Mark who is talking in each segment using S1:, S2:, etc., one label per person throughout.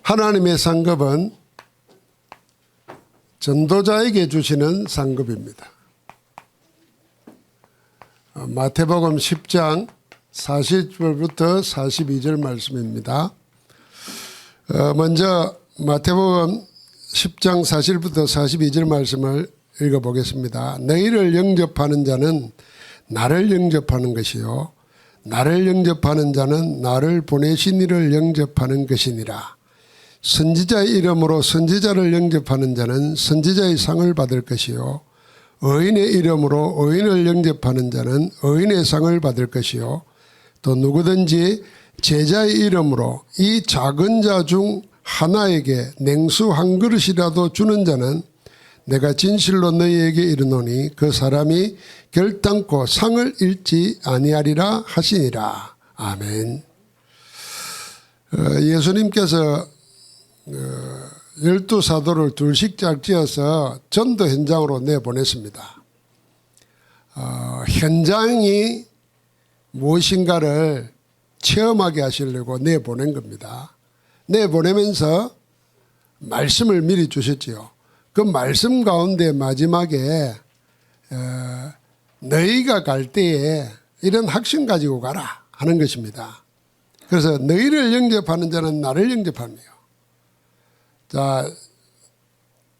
S1: 하나님의 상급은 전도자에게 주시는 상급입니다. 마태복음 10장 40절부터 42절 말씀입니다. 먼저 마태복음 10장 40절부터 42절 말씀을 읽어보겠습니다. 너희를 영접하는 자는 나를 영접하는 것이요 나를 영접하는 자는 나를 보내신 이를 영접하는 것이니라. 선지자의 이름으로 선지자를 영접하는 자는 선지자의 상을 받을 것이요 의인의 이름으로 의인을 영접하는 자는 의인의 상을 받을 것이요 또 누구든지 제자의 이름으로 이 작은 자 중 하나에게 냉수 한 그릇이라도 주는 자는 내가 진실로 너희에게 이르노니 그 사람이 결단코 상을 잃지 아니하리라 하시니라. 아멘. 예수님께서 12사도를 둘씩 짝지어서 전도 현장으로 내보냈습니다. 현장이 무엇인가를 체험하게 하시려고 내보낸 겁니다. 내보내면서 말씀을 미리 주셨지요. 그 말씀 가운데 마지막에 너희가 갈 때에 이런 확신 가지고 가라 하는 것입니다. 그래서 너희를 영접하는 자는 나를 영접하며. 자,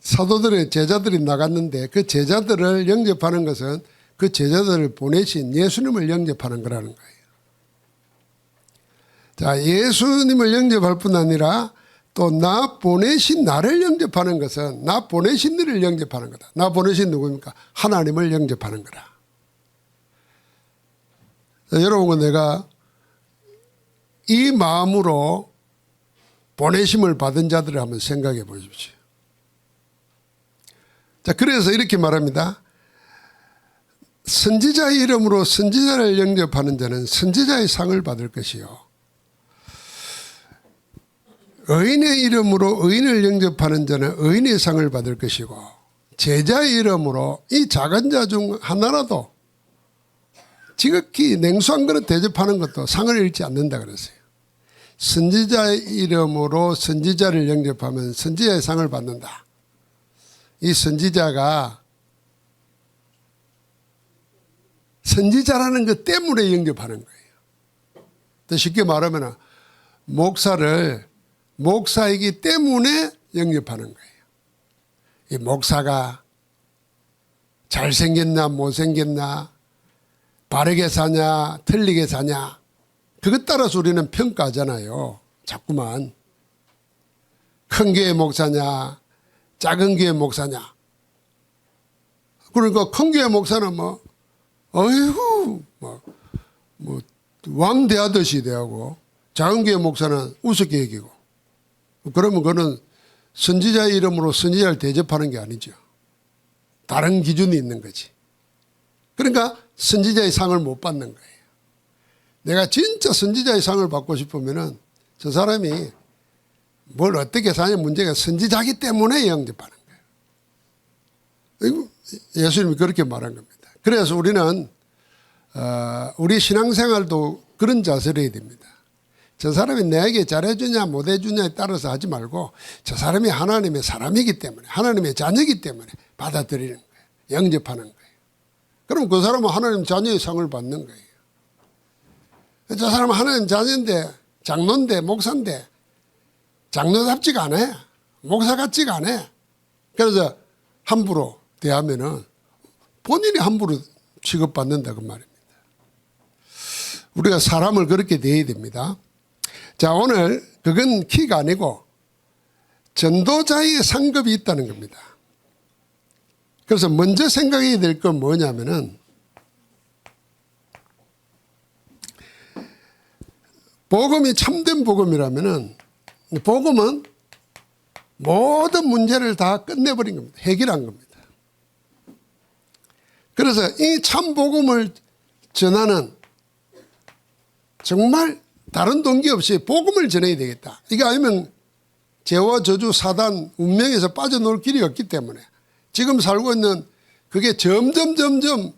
S1: 사도들의 제자들이 나갔는데 그 제자들을 영접하는 것은 그 제자들을 보내신 예수님을 영접하는 거라는 거예요. 자, 예수님을 영접할 뿐 아니라 또 나 보내신 나를 영접하는 것은 나 보내신 이를 영접하는 거다. 나 보내신 누구입니까? 하나님을 영접하는 거라. 자, 여러분과 내가 이 마음으로 보내심을 받은 자들을 한번 생각해 보십시오. 자, 그래서 이렇게 말합니다. 선지자의 이름으로 선지자를 영접하는 자는 선지자의 상을 받을 것이요 의인의 이름으로 의인을 영접하는 자는 의인의 상을 받을 것이고 제자의 이름으로 이 작은 자 중 하나라도 지극히 냉수한 그릇 대접하는 것도 상을 잃지 않는다 그랬어요. 선지자의 이름으로 선지자를 영접하면 선지자의 상을 받는다. 이 선지자가 선지자라는 것 때문에 영접하는 거예요. 더 쉽게 말하면 목사를 목사이기 때문에 영접하는 거예요. 이 목사가 잘생겼나 못생겼나 바르게 사냐 틀리게 사냐 그것 따라서 우리는 평가하잖아요. 자꾸만 큰 교회 목사냐 작은 교회 목사냐. 그러니까 큰 교회 목사는 어이구 왕대하듯이 대하고 작은 교회 목사는 우습게 여기고 그러면 그거는 선지자의 이름으로 선지자를 대접하는 게 아니죠. 다른 기준이 있는 거지. 그러니까 선지자의 상을 못 받는 거예요. 내가 진짜 선지자의 상을 받고 싶으면은 저 사람이 뭘 어떻게 사냐 문제가 선지자기 때문에 영접하는 거예요. 예수님이 그렇게 말한 겁니다. 그래서 우리는 우리 신앙생활도 그런 자세를 해야 됩니다. 저 사람이 내게 잘해주냐 못해주냐에 따라서 하지 말고 저 사람이 하나님의 사람이기 때문에 하나님의 자녀이기 때문에 받아들이는 거예요. 영접하는 거예요. 그럼 그 사람은 하나님 자녀의 상을 받는 거예요. 저 사람은 하나님 자녀인데 장로인데 목사인데 장로답지가 안 해. 목사 같지가 안 해. 그래서 함부로 대하면은 본인이 함부로 취급받는다 그 말입니다. 우리가 사람을 그렇게 대해야 됩니다. 자, 오늘 그건 키가 아니고 전도자의 상급이 있다는 겁니다. 그래서 먼저 생각해야 될 건 뭐냐면은 복음이 참된 복음이라면은 복음은 모든 문제를 다 끝내버린 겁니다. 해결한 겁니다. 그래서 이 참 복음을 전하는 정말 다른 동기 없이 복음을 전해야 되겠다. 이게 아니면 죄와 저주 사단 운명에서 빠져나올 길이 없기 때문에 지금 살고 있는 그게 점점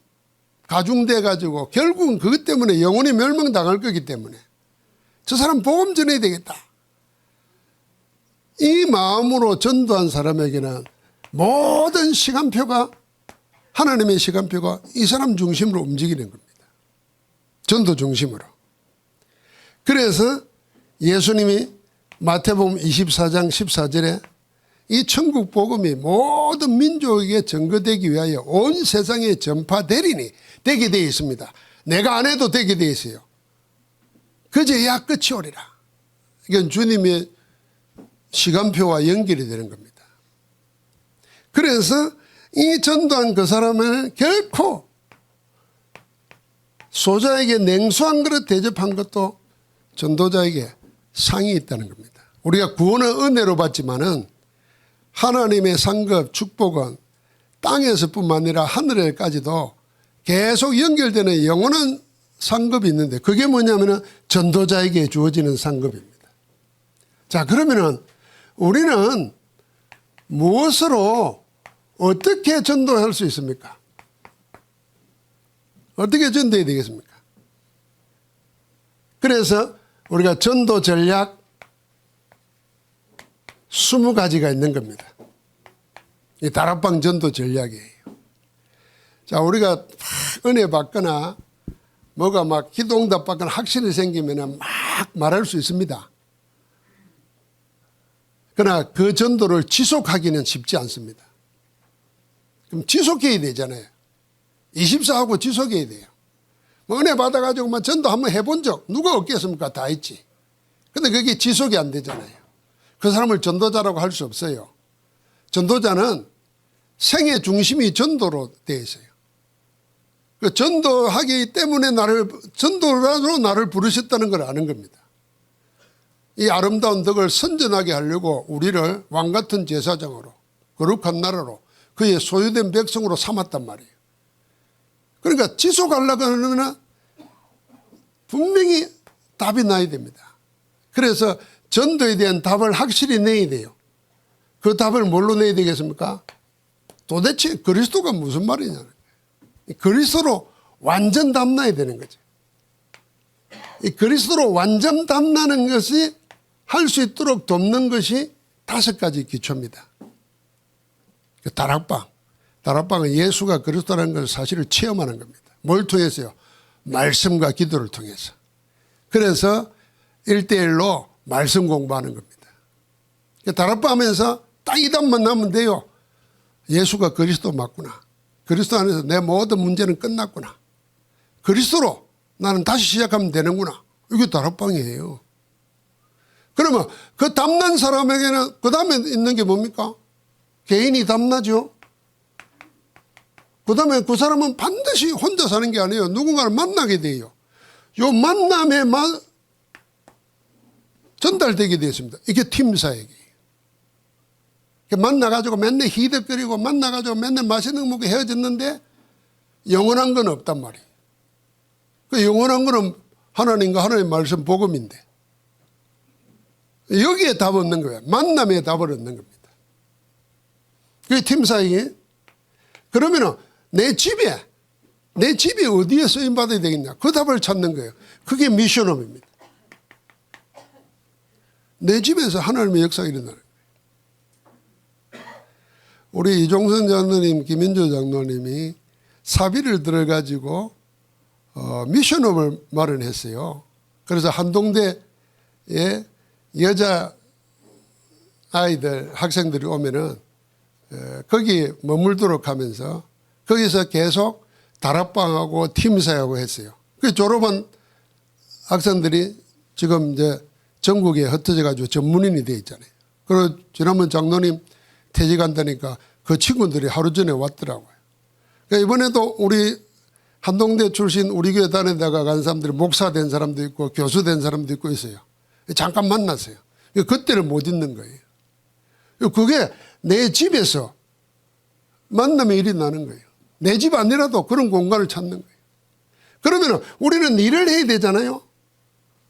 S1: 가중돼 가지고 결국은 그것 때문에 영혼이 멸망당할 거기 때문에 저 사람 복음 전해야 되겠다. 이 마음으로 전도한 사람에게는 모든 시간표가, 하나님의 시간표가 이 사람 중심으로 움직이는 겁니다. 전도 중심으로. 그래서 예수님이 마태복음 24장 14절에 이 천국 복음이 모든 민족에게 전거되기 위하여 온 세상에 전파되리니 되게 되어 있습니다. 내가 안 해도 되게 되어 있어요. 그제야 끝이 오리라. 이건 주님의 시간표와 연결이 되는 겁니다. 그래서 이 전도한 그 사람은 결코 소자에게 냉수한 그릇 대접한 것도 전도자에게 상이 있다는 겁니다. 우리가 구원은 은혜로 받지만은 하나님의 상급 축복은 땅에서뿐만 아니라 하늘에까지도 계속 연결되는 영원한 상급이 있는데, 그게 뭐냐면은 전도자에게 주어지는 상급입니다. 자, 그러면은 우리는 무엇으로 어떻게 전도할 수 있습니까? 어떻게 전도해야 되겠습니까? 그래서 우리가 전도 전략 20가지가 있는 겁니다. 이 다락방 전도 전략이에요. 자, 우리가 은혜 받거나 뭐가 막 기도 응답 받거나 확신이 생기면 막 말할 수 있습니다. 그러나 그 전도를 지속하기는 쉽지 않습니다. 그럼 지속해야 되잖아요. 24하고 지속해야 돼요. 뭐 은혜 받아가지고 막 전도 한번 해본 적 누가 없겠습니까? 다 있지. 근데 그게 지속이 안 되잖아요. 그 사람을 전도자라고 할 수 없어요. 전도자는 생애 중심이 전도로 되어 있어요. 그 전도하기 때문에 전도로 나를 부르셨다는 걸 아는 겁니다. 이 아름다운 덕을 선전하게 하려고 우리를 왕같은 제사장으로, 거룩한 나라로, 그의 소유된 백성으로 삼았단 말이에요. 그러니까 지속하려고 하면 분명히 답이 나야 됩니다. 그래서 전도에 대한 답을 확실히 내야 돼요. 그 답을 뭘로 내야 되겠습니까? 도대체 그리스도가 무슨 말이냐. 그리스도로 완전 담나야 되는 거죠. 이 그리스도로 완전 담나는 것이 할 수 있도록 돕는 것이 5가지 기초입니다. 다락방은 예수가 그리스도라는 걸 사실을 체험하는 겁니다. 뭘 통해서요? 말씀과 기도를 통해서. 그래서 1대1로 말씀 공부하는 겁니다. 다락방 하면서 딱 이 답만 나면 돼요. 예수가 그리스도 맞구나. 그리스도 안에서 내 모든 문제는 끝났구나. 그리스도로 나는 다시 시작하면 되는구나. 이게 다락방이에요. 그러면 그 담난 사람에게는 그 다음에 있는 게 뭡니까? 개인이 담나죠. 그 다음에 그 사람은 반드시 혼자 사는 게 아니에요. 누군가를 만나게 돼요. 요 만남에 전달되게 되어 있습니다. 이게 팀사역이에요. 만나가지고 맨날 히덕거리고 만나가지고 맨날 맛있는 거 먹고 헤어졌는데 영원한 건 없단 말이에요. 그 영원한 거는 하나님과 하나님의 말씀 복음인데 여기에 답 얻는 거예요. 만남에 답을 얻는 겁니다. 그게 팀사역이. 그러면은 내 집에 어디에 쓰임받아야 되겠냐. 그 답을 찾는 거예요. 그게 미션홈입니다. 내 집에서 하나님의 역사가 일어나는 거예요. 우리 이종선 장로님, 김인조 장로님이 사비를 들어가지고 미션홈을 마련했어요. 그래서 한동대에 여자 아이들, 학생들이 오면은 거기 머물도록 하면서 거기서 계속 다락방하고 팀사하고 했어요. 그 졸업한 학생들이 지금 이제 전국에 흩어져 가지고 전문인이 돼 있잖아요. 그리고 지난번 장로님 퇴직한다니까 그 친구들이 하루 전에 왔더라고요. 그러니까 이번에도 우리 한동대 출신 우리 교회 다니다가 간 사람들이 목사 된 사람도 있고 교수 된 사람도 있고 있어요. 잠깐 만났어요. 그때를 못 잊는 거예요. 그게 내 집에서 만남의 일이 나는 거예요. 내 집 아니라도 그런 공간을 찾는 거예요. 그러면 우리는 일을 해야 되잖아요.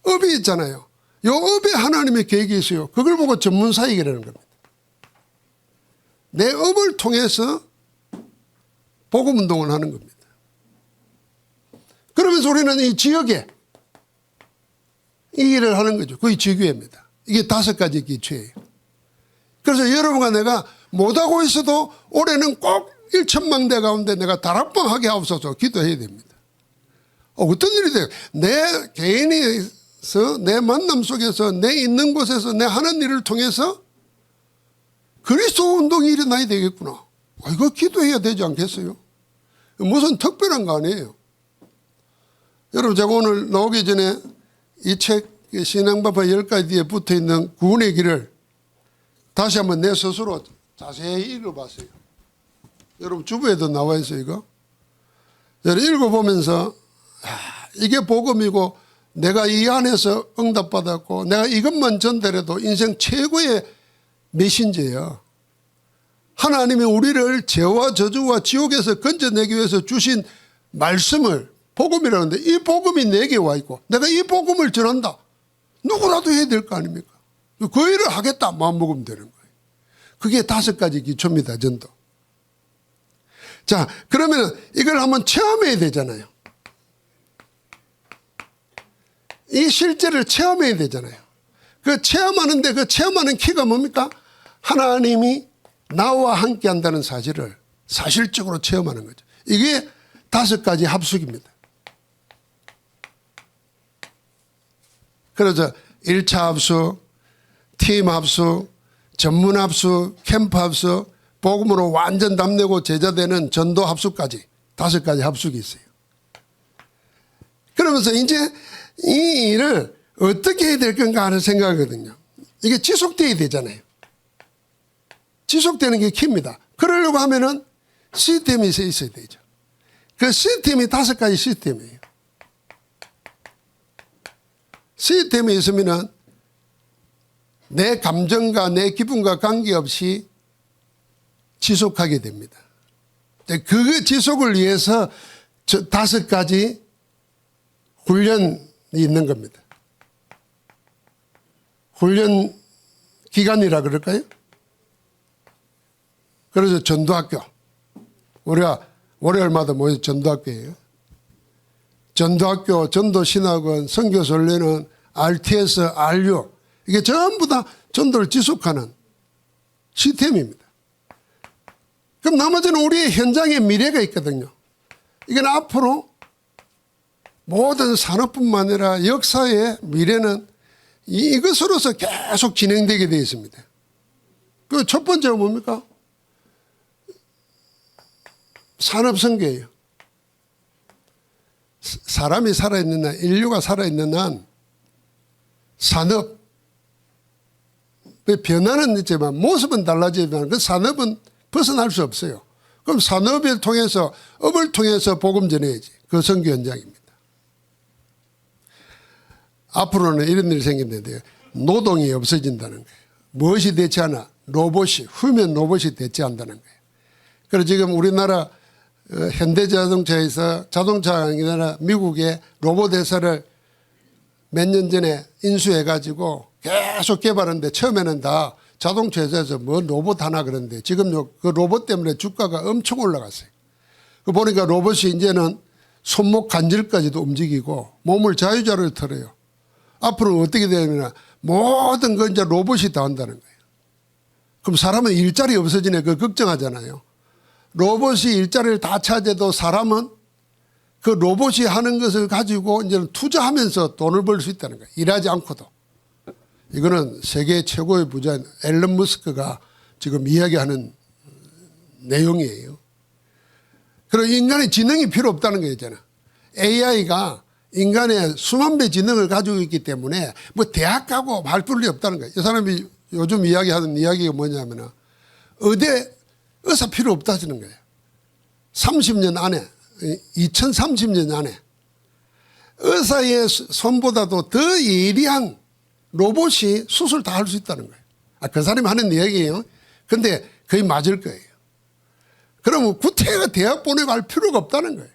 S1: 업이 있잖아요. 이 업에 하나님의 계획이 있어요. 그걸 보고 전문사역이라는 겁니다. 내 업을 통해서 복음운동을 하는 겁니다. 그러면서 우리는 이 지역에 이 일을 하는 거죠. 그게 지교회입니다. 이게 5가지 기초예요. 그래서 여러분과 내가 못하고 있어도 올해는 꼭 1천망대 가운데 내가 다락방하게 하옵소서 기도해야 됩니다. 어떤 일이 돼요? 내 개인에서 내 만남 속에서 내 있는 곳에서 내 하는 일을 통해서 그리스도 운동이 일어나야 되겠구나. 이거 기도해야 되지 않겠어요? 무슨 특별한 거 아니에요. 여러분 제가 오늘 나오기 전에 이 책 신앙법화 10가지 뒤에 붙어있는 구원의 길을 다시 한번 내 스스로 자세히 읽어봤어요. 여러분 주부에도 나와 있어요 이거. 여러분 읽어보면서 이게 복음이고 내가 이 안에서 응답받았고 내가 이것만 전달해도 인생 최고의 메신저예요. 하나님이 우리를 죄와 저주와 지옥에서 건져내기 위해서 주신 말씀을 복음이라는데 이 복음이 내게 와 있고 내가 이 복음을 전한다. 누구라도 해야 될 거 아닙니까? 그 일을 하겠다 마음먹으면 되는 거예요. 그게 5가지 기초입니다. 전도. 자 그러면 이걸 한번 체험해야 되잖아요. 이 실제를 체험해야 되잖아요. 그 체험하는데 그 체험하는 키가 뭡니까? 하나님이 나와 함께 한다는 사실을 사실적으로 체험하는 거죠. 이게 5가지 합숙입니다. 그래서 1차 합숙, 팀 합숙, 전문 합숙, 캠프 합숙, 복음으로 완전 답내고 제자되는 전도 합숙까지 5가지 합숙이 있어요. 그러면서 이제 이 일을 어떻게 해야 될 건가 하는 생각이거든요. 이게 지속돼야 되잖아요. 지속되는 게 키입니다. 그러려고 하면은 시스템이 있어야 되죠. 그 시스템이 5가지 시스템이에요. 시스템이 있으면은 내 감정과 내 기분과 관계없이 지속하게 됩니다. 그 지속을 위해서 5가지 훈련이 있는 겁니다. 훈련 기간이라 그럴까요? 그래서 전도학교. 우리가 월요일마다 모여서 전도학교예요. 전도학교, 전도신학원, 선교설례는 RTS, RU 이게 전부 다 전도를 지속하는 시스템입니다. 그럼 나머지는 우리의 현장에 미래가 있거든요. 이건 앞으로 모든 산업뿐만 아니라 역사의 미래는 이것으로서 계속 진행되게 되어 있습니다. 그 첫 번째가 뭡니까? 산업선교예요. 사람이 살아있는 한, 인류가 살아있는 한 산업, 변화는 있지만 모습은 달라지지만 그 산업은 벗어날 수 없어요. 그럼 산업을 통해서, 업을 통해서 복음 전해야지. 그 선교 현장입니다. 앞으로는 이런 일이 생긴다는데요. 노동이 없어진다는 거예요. 무엇이 대체하나? 로봇이, 후면 로봇이 대체한다는 거예요. 그래서 지금 우리나라 현대자동차에서 자동차가 아니라 미국의 로봇 회사를 몇 년 전에 인수해가지고 계속 개발하는데 처음에는 다 자동차 회사에서 뭐 로봇 하나 그러는데 지금 그 로봇 때문에 주가가 엄청 올라갔어요. 그 보니까 로봇이 이제는 손목 관절까지도 움직이고 몸을 자유자재로 털어요. 앞으로 어떻게 되냐면 모든 건 이제 로봇이 다 한다는 거예요. 그럼 사람은 일자리 없어지네. 그거 걱정하잖아요. 로봇이 일자리를 다 차지해도 사람은 그 로봇이 하는 것을 가지고 이제 투자하면서 돈을 벌 수 있다는 거예요. 일하지 않고도. 이거는 세계 최고의 부자인 앨런 머스크가 지금 이야기하는 내용이에요. 그리고 인간의 지능이 필요 없다는 거잖아. AI가 인간의 수만 배 지능을 가지고 있기 때문에 뭐 대학 가고 할 필요 없다는 거예요. 이 사람이 요즘 이야기하는 이야기가 뭐냐면 의사 필요 없다는 거예요. 30년 안에 2030년 안에 의사의 손보다도 더 예리한 로봇이 수술 다 할 수 있다는 거예요. 그 사람이 하는 이야기예요. 근데 거의 맞을 거예요. 그러면 구태가 대학 보내고 할 필요가 없다는 거예요.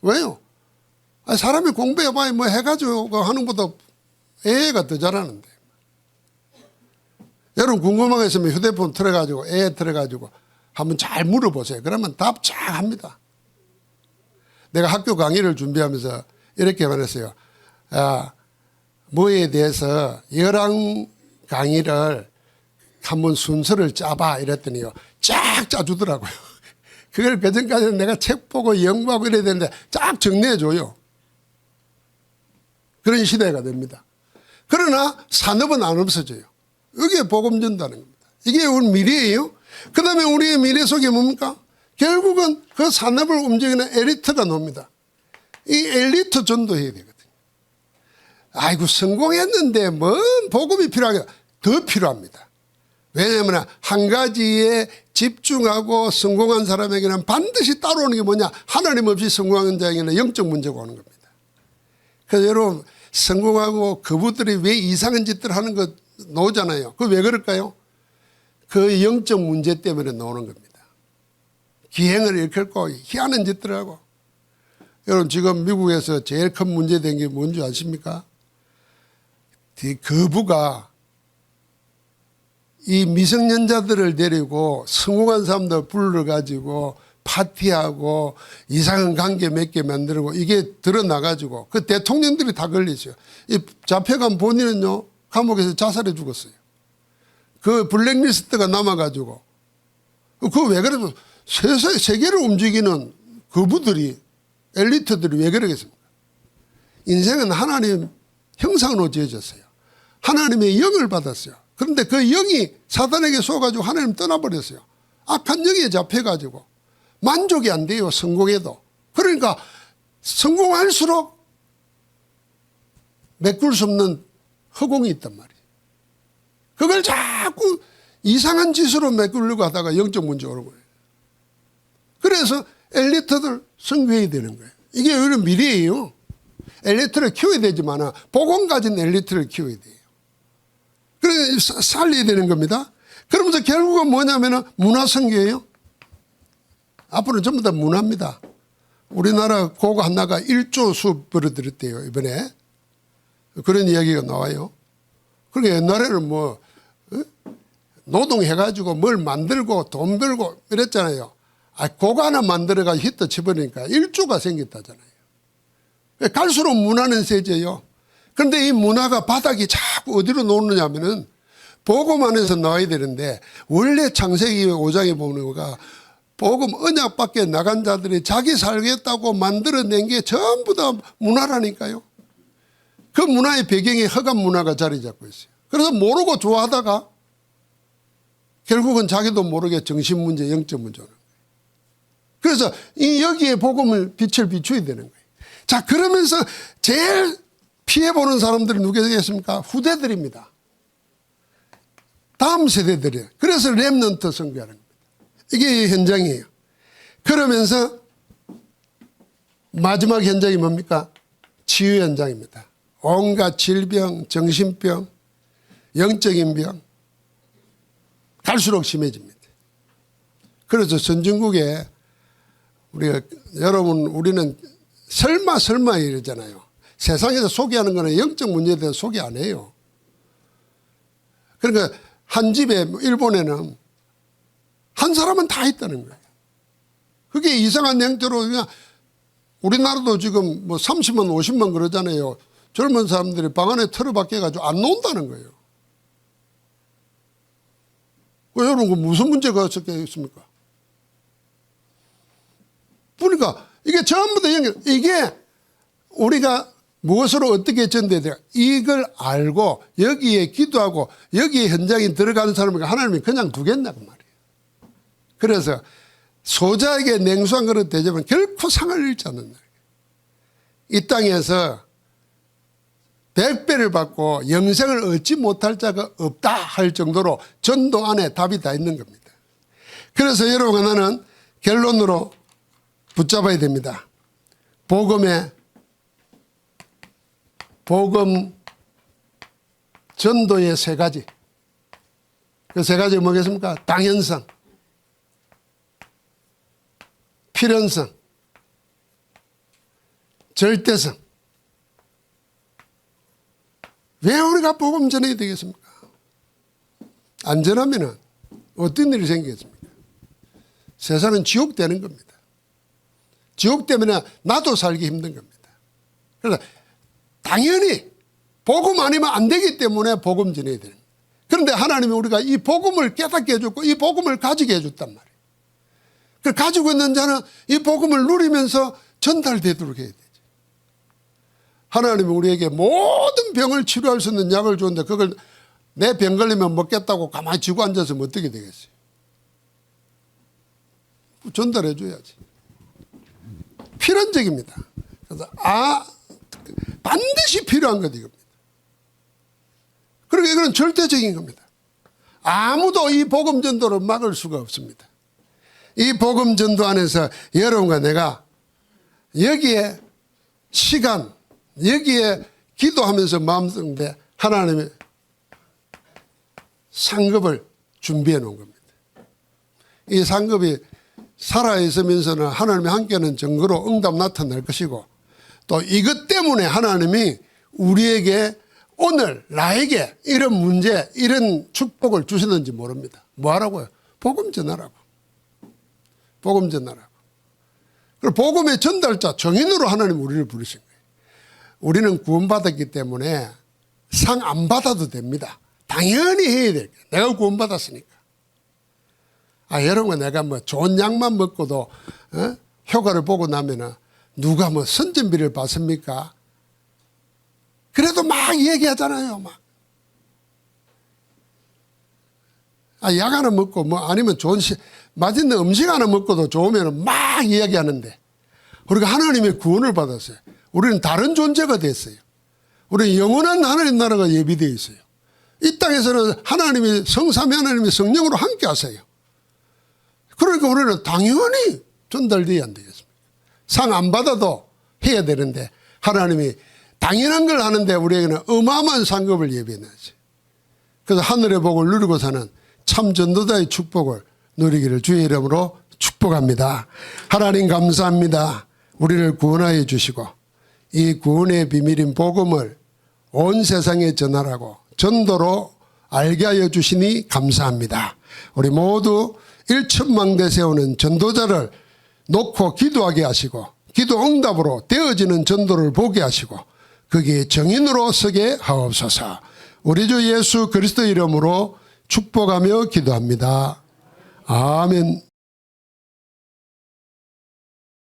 S1: 왜요? 사람이 공부해봐야 뭐 해가지고 하는 것보다 AI가 더 잘하는데. 여러분 궁금한 거 있으면 휴대폰 틀어가지고 AI 틀어가지고 한번 잘 물어보세요. 그러면 답 쫙 합니다. 내가 학교 강의를 준비하면서 이렇게 말했어요. 뭐에 대해서 11 강의를 한번 순서를 짜봐 이랬더니요. 쫙 짜주더라고요. 그걸 그전까지는 내가 책 보고 연구하고 이래야 되는데 쫙 정리해줘요. 그런 시대가 됩니다. 그러나 산업은 안 없어져요. 이게 복음 전다는 겁니다. 이게 우리 미래예요. 그 다음에 우리의 미래 속에 뭡니까? 결국은 그 산업을 움직이는 엘리트가 나옵니다. 이 엘리트 전도해야 되거든요. 아이고 성공했는데 뭔 복음이 필요하게 더 필요합니다. 왜냐하면 한 가지에 집중하고 성공한 사람에게는 반드시 따라오는 게 뭐냐? 하나님 없이 성공하는 자에게는 영적 문제가 오는 겁니다. 그래서 여러분 성공하고 그분들이 왜 이상한 짓들 하는 거 나오잖아요. 그 왜 그럴까요? 그 영적 문제 때문에 나오는 겁니다. 기행을 일컬고 희한한 짓들을 하고. 여러분 지금 미국에서 제일 큰 문제된 게 뭔지 아십니까? 거부가 이 미성년자들을 데리고 성공한 사람들 불러가지고 파티하고 이상한 관계 몇 개 만들고 이게 드러나가지고 그 대통령들이 다 걸리죠. 이 잡혀간 본인은요 감옥에서 자살해 죽었어요. 그 블랙리스트가 남아가지고 그거 왜 그래도 세계를 움직이는 그부들이 엘리트들이 왜 그러겠습니까? 인생은 하나님 형상으로 지어졌어요. 하나님의 영을 받았어요. 그런데 그 영이 사단에게 쏘가지고 하나님 떠나버렸어요. 악한 영에 잡혀가지고 만족이 안 돼요. 성공해도. 그러니까 성공할수록 메꿀 수 없는 허공이 있단 말이에요. 그걸 자꾸 이상한 짓으로 메꾸려고 하다가 영적 문제 오는 거예요. 그래서 엘리트들 성교해야 되는 거예요. 이게 오히려 미래예요. 엘리트를 키워야 되지만 복음 가진 엘리트를 키워야 돼요. 그래서 살려야 되는 겁니다. 그러면서 결국은 뭐냐면 문화선교예요. 앞으로는 전부 다 문화입니다. 우리나라 고고 하나가 1조 수업 벌어들였대요. 이번에. 그런 이야기가 나와요. 그러니까 옛날에는 뭐 노동해가지고 뭘 만들고 돈 벌고 이랬잖아요. 고거 하나 만들어가 히트 쳐버리니까 1조가 생겼다잖아요. 갈수록 문화는 세져요. 그런데 이 문화가 바닥이 자꾸 어디로 놓느냐면은 복음 안에서 나와야 되는데 원래 창세기 5장에 보는 거가 복음 언약 밖에 나간 자들이 자기 살겠다고 만들어낸 게 전부 다 문화라니까요. 그 문화의 배경에 허감 문화가 자리 잡고 있어요. 그래서 모르고 좋아하다가 결국은 자기도 모르게 정신 문제, 영적 문제 오는 거예요. 그래서 이 여기에 복음을 빛을 비춰야 되는 거예요. 자, 그러면서 제일 피해보는 사람들이 누구겠습니까? 후대들입니다. 다음 세대들이에요. 그래서 렘넌트 선교하는 겁니다. 이게 현장이에요. 그러면서 마지막 현장이 뭡니까? 치유 현장입니다. 온갖 질병, 정신병, 영적인 병 갈수록 심해집니다. 그래서 선진국에 우리는 설마 이러잖아요. 세상에서 소개하는 거는 영적 문제에 대해서 소개 안 해요. 그러니까 한 집에 일본에는 한 사람은 다 있다는 거예요. 그게 이상한 형태로 그냥 우리나라도 지금 뭐 30만 50만 그러잖아요. 젊은 사람들이 방 안에 틀어박혀 가지고 안 논다는 거예요. 여러분 그 무슨 문제가 있습니까? 그러니까 이게 전부 다 연결. 이게 우리가 무엇으로 어떻게 전돼야 돼요? 이걸 알고 여기에 기도하고 여기에 현장에 들어가는 사람에게 하나님이 그냥 두겠냐고 말이에요. 그래서 소자에게 냉수한 그릇 대접은 결코 상을 잃지 않는다. 이 땅에서 100배를 받고 영생을 얻지 못할 자가 없다 할 정도로 전도 안에 답이 다 있는 겁니다. 그래서 여러분 하나는 결론으로 붙잡아야 됩니다. 복음 전도의 세 가지. 그 세 가지가 뭐겠습니까? 당연성, 필연성, 절대성. 왜 우리가 복음 전해야 되겠습니까? 안 전하면 어떤 일이 생기겠습니까? 세상은 지옥 되는 겁니다. 지옥 때문에 나도 살기 힘든 겁니다. 그래서 당연히 복음 아니면 안 되기 때문에 복음 전해야 되는 거예요. 그런데 하나님이 우리가 이 복음을 깨닫게 해줬고 이 복음을 가지게 해줬단 말이에요. 그 가지고 있는 자는 이 복음을 누리면서 전달되도록 해야 되지. 하나님이 우리에게 모든 병을 치료할 수 있는 약을 주는데 그걸 내 병 걸리면 먹겠다고 가만히 쥐고 앉아서 어떻게 되겠어요? 전달해 줘야지. 필연적입니다. 그래서 반드시 필요한 것 이겁니다. 그러니까 이건 절대적인 겁니다. 아무도 이 복음 전도를 막을 수가 없습니다. 이 복음 전도 안에서 여러분과 내가 여기에 시간, 여기에 기도하면서 마음속에 하나님의 상급을 준비해 놓은 겁니다. 이 상급이 살아있으면서는 하나님이 함께하는 증거로 응답 나타날 것이고 또 이것 때문에 하나님이 우리에게 오늘 나에게 이런 문제 이런 축복을 주시는지 모릅니다. 뭐하라고요? 복음 전하라고. 복음 전하라고. 그리고 복음의 전달자 정인으로 하나님 우리를 부르신 거예요. 우리는 구원받았기 때문에 상 안 받아도 됩니다. 당연히 해야 될 거예요. 내가 구원받았으니까. 여러분 내가 뭐 좋은 약만 먹고도 효과를 보고 나면은 누가 뭐 선전비를 받습니까? 그래도 막 얘기하잖아요. 막. 약 하나 먹고 뭐 아니면 좋은 맛있는 음식 하나 먹고도 좋으면 막 이야기하는데 우리가 하나님의 구원을 받았어요. 우리는 다른 존재가 됐어요. 우리는 영원한 하나님 나라가 예비되어 있어요. 이 땅에서는 하나님이 성삼위 하나님이 성령으로 함께 하세요. 그러니까 우리는 당연히 전달돼야 안 되겠습니까? 상 안 받아도 해야 되는데 하나님이 당연한 걸 하는데 우리에게는 어마어마한 상급을 예비해놨어요. 그래서 하늘의 복을 누리고 사는 참 전도자의 축복을 누리기를 주의 이름으로 축복합니다. 하나님 감사합니다. 우리를 구원하여 주시고 이 구원의 비밀인 복음을 온 세상에 전하라고 전도로 알게 하여 주시니 감사합니다. 우리 모두 일천망대 세우는 전도자를 놓고 기도하게 하시고 기도 응답으로 되어지는 전도를 보게 하시고 거기에 정인으로 서게 하옵소서. 우리 주 예수 그리스도 이름으로 축복하며 기도합니다. 아멘.